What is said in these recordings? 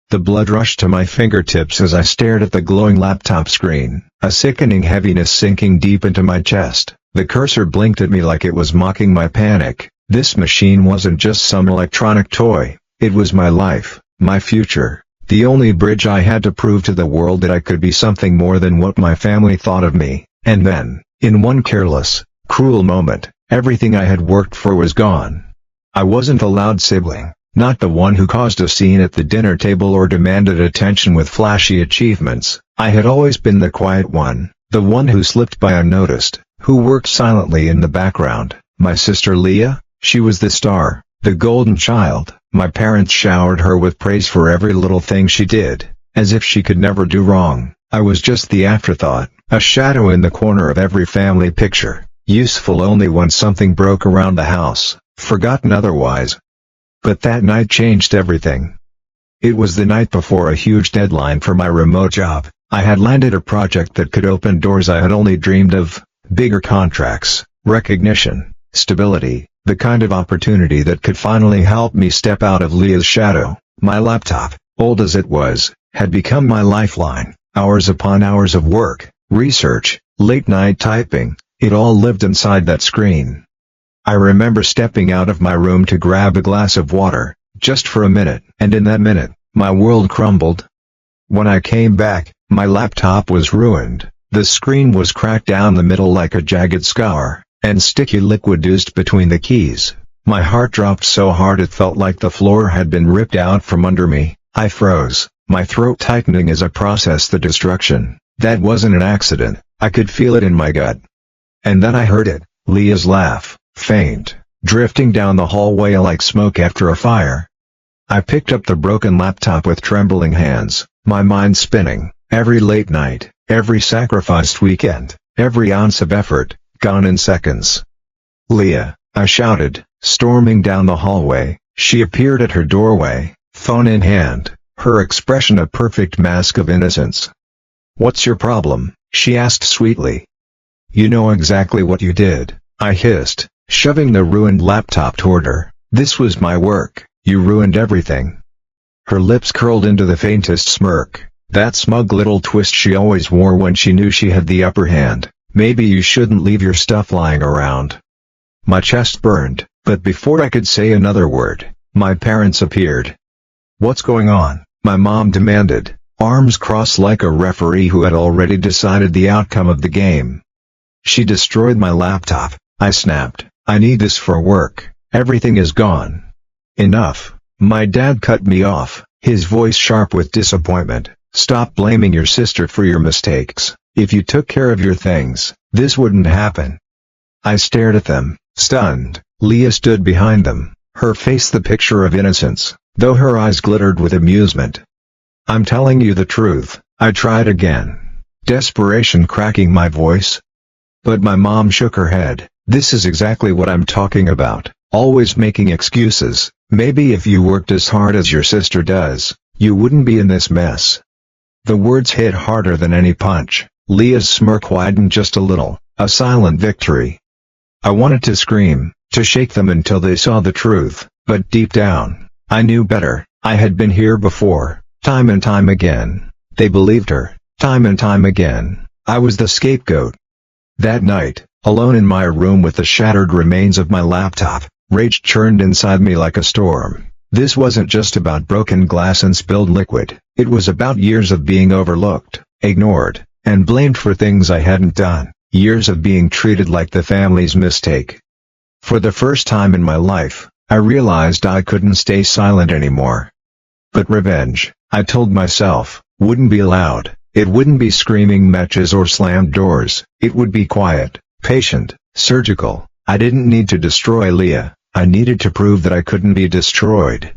The blood rushed to my fingertips as I stared at the glowing laptop screen, a sickening heaviness sinking deep into my chest. The cursor blinked at me like it was mocking my panic. This machine wasn't just some electronic toy, it was my life, my future, the only bridge I had to prove to the world that I could be something more than what my family thought of me. And then, in one careless, cruel moment, everything I had worked for was gone. I wasn't the loud sibling, not the one who caused a scene at the dinner table or demanded attention with flashy achievements. I had always been the quiet one, the one who slipped by unnoticed, who worked silently in the background. My sister Leah? She was the star, the golden child. My parents showered her with praise for every little thing she did, as if she could never do wrong. I was just the afterthought, a shadow in the corner of every family picture, useful only when something broke around the house, forgotten otherwise. But that night changed everything. It was the night before a huge deadline for my remote job. I had landed a project that could open doors I had only dreamed of, bigger contracts, recognition, stability, the kind of opportunity that could finally help me step out of Leah's shadow. My laptop, old as it was, had become my lifeline. Hours upon hours of work, research, late-night typing, it all lived inside that screen. I remember stepping out of my room to grab a glass of water, just for a minute, and in that minute, my world crumbled. When I came back, my laptop was ruined, the screen was cracked down the middle like a jagged scar, and sticky liquid oozed between the keys. My heart dropped so hard it felt like the floor had been ripped out from under me. I froze, my throat tightening as I processed the destruction. That wasn't an accident, I could feel it in my gut. And then I heard it, Leah's laugh, faint, drifting down the hallway like smoke after a fire. I picked up the broken laptop with trembling hands, my mind spinning, every late night, every sacrificed weekend, every ounce of effort, gone in seconds. Leah, I shouted, storming down the hallway. She appeared at her doorway, phone in hand, her expression a perfect mask of innocence. "What's your problem?" she asked sweetly. "You know exactly what you did," I hissed, shoving the ruined laptop toward her. "This was my work, you ruined everything." Her lips curled into the faintest smirk, that smug little twist she always wore when she knew she had the upper hand. "Maybe you shouldn't leave your stuff lying around." My chest burned, but before I could say another word, my parents appeared. "What's going on?" my mom demanded, arms crossed like a referee who had already decided the outcome of the game. "She destroyed my laptop," I snapped. "I need this for work, everything is gone." "Enough," my dad cut me off, his voice sharp with disappointment. "Stop blaming your sister for your mistakes. If you took care of your things, this wouldn't happen." I stared at them, stunned. Leah stood behind them, her face the picture of innocence, though her eyes glittered with amusement. "I'm telling you the truth," I tried again, desperation cracking my voice. But my mom shook her head. "This is exactly what I'm talking about, always making excuses. Maybe if you worked as hard as your sister does, you wouldn't be in this mess." The words hit harder than any punch. Leah's smirk widened just a little, a silent victory. I wanted to scream, to shake them until they saw the truth, but deep down, I knew better. I had been here before, time and time again. They believed her, time and time again. I was the scapegoat. That night, alone in my room with the shattered remains of my laptop, rage churned inside me like a storm. This wasn't just about broken glass and spilled liquid, it was about years of being overlooked, ignored, and blamed for things I hadn't done, years of being treated like the family's mistake. For the first time in my life, I realized I couldn't stay silent anymore. But revenge, I told myself, wouldn't be loud. It wouldn't be screaming matches or slammed doors. It would be quiet, patient, surgical. I didn't need to destroy Leah, I needed to prove that I couldn't be destroyed.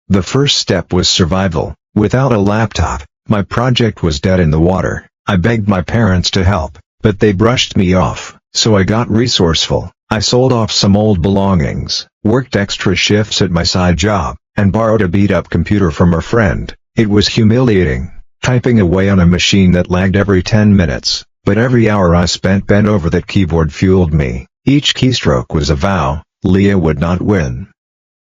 The first step was survival. Without a laptop, my project was dead in the water. I begged my parents to help, but they brushed me off, so I got resourceful. I sold off some old belongings, worked extra shifts at my side job, and borrowed a beat-up computer from a friend. It was humiliating, typing away on a machine that lagged every 10 minutes, but every hour I spent bent over that keyboard fueled me. Each keystroke was a vow, Leah would not win.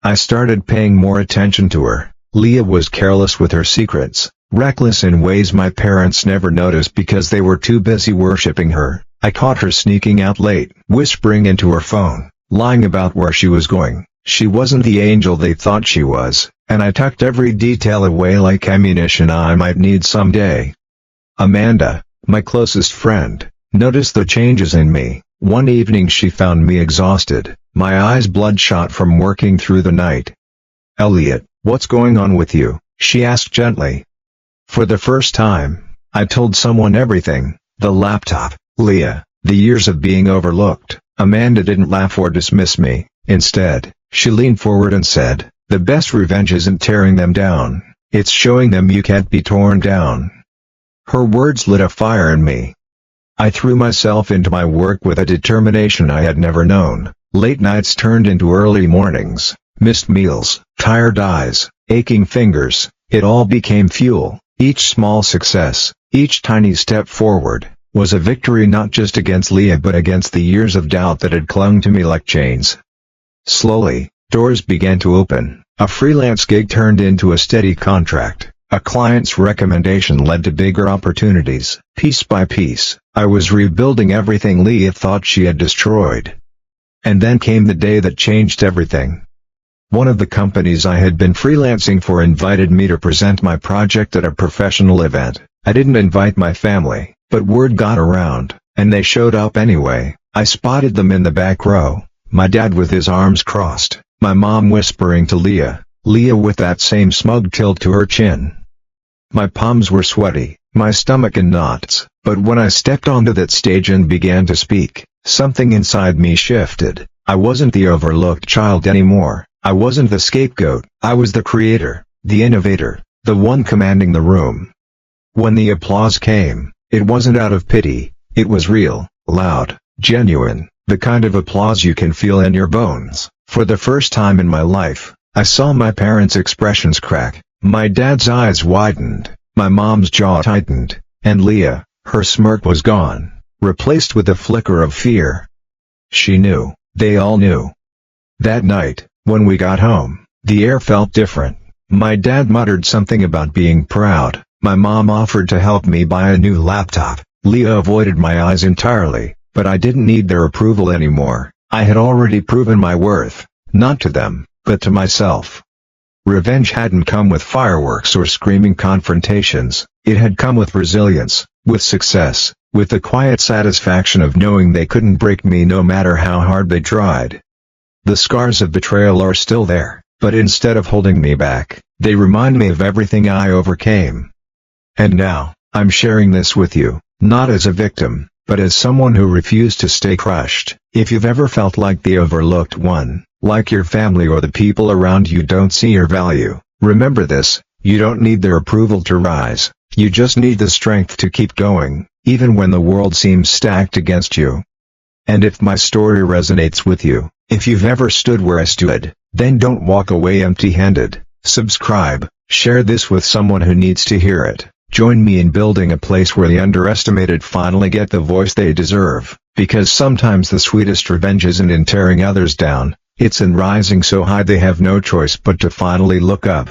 I started paying more attention to her, Leah was careless with her secrets, reckless in ways my parents never noticed because they were too busy worshipping her. I caught her sneaking out late, whispering into her phone, lying about where she was going. She wasn't the angel they thought she was, and I tucked every detail away like ammunition I might need someday. Amanda, my closest friend, noticed the changes in me. One evening she found me exhausted, my eyes bloodshot from working through the night. "Elliot, what's going on with you?" she asked gently. For the first time, I told someone everything: the laptop, Leah, the years of being overlooked. Amanda didn't laugh or dismiss me. Instead, she leaned forward and said, "The best revenge isn't tearing them down, it's showing them you can't be torn down." Her words lit a fire in me. I threw myself into my work with a determination I had never known. Late nights turned into early mornings, missed meals, tired eyes, aching fingers. It all became fuel. Each small success, each tiny step forward, was a victory not just against Leah but against the years of doubt that had clung to me like chains. Slowly, doors began to open. A freelance gig turned into a steady contract. A client's recommendation led to bigger opportunities. Piece by piece, I was rebuilding everything Leah thought she had destroyed. And then came the day that changed everything. One of the companies I had been freelancing for invited me to present my project at a professional event. I didn't invite my family, but word got around, and they showed up anyway. I spotted them in the back row, my dad with his arms crossed, my mom whispering to Leah with that same smug tilt to her chin. My palms were sweaty, my stomach in knots, but when I stepped onto that stage and began to speak, something inside me shifted. I wasn't the overlooked child anymore. I wasn't the scapegoat. I was the creator, the innovator, the one commanding the room. When the applause came, it wasn't out of pity, it was real, loud, genuine, the kind of applause you can feel in your bones. For the first time in my life, I saw my parents' expressions crack. My dad's eyes widened, my mom's jaw tightened, and Leah, her smirk was gone, replaced with a flicker of fear. She knew, they all knew. That night, when we got home, the air felt different. My dad muttered something about being proud. My mom offered to help me buy a new laptop. Leah avoided my eyes entirely, but I didn't need their approval anymore. I had already proven my worth, not to them, but to myself. Revenge hadn't come with fireworks or screaming confrontations. It had come with resilience, with success, with the quiet satisfaction of knowing they couldn't break me no matter how hard they tried. The scars of betrayal are still there, but instead of holding me back, they remind me of everything I overcame. And now, I'm sharing this with you, not as a victim, but as someone who refused to stay crushed. If you've ever felt like the overlooked one, like your family or the people around you don't see your value, remember this: you don't need their approval to rise, you just need the strength to keep going, even when the world seems stacked against you. And if my story resonates with you, if you've ever stood where I stood, then don't walk away empty-handed. Subscribe, share this with someone who needs to hear it. Join me in building a place where the underestimated finally get the voice they deserve, because sometimes the sweetest revenge isn't in tearing others down, it's in rising so high they have no choice but to finally look up.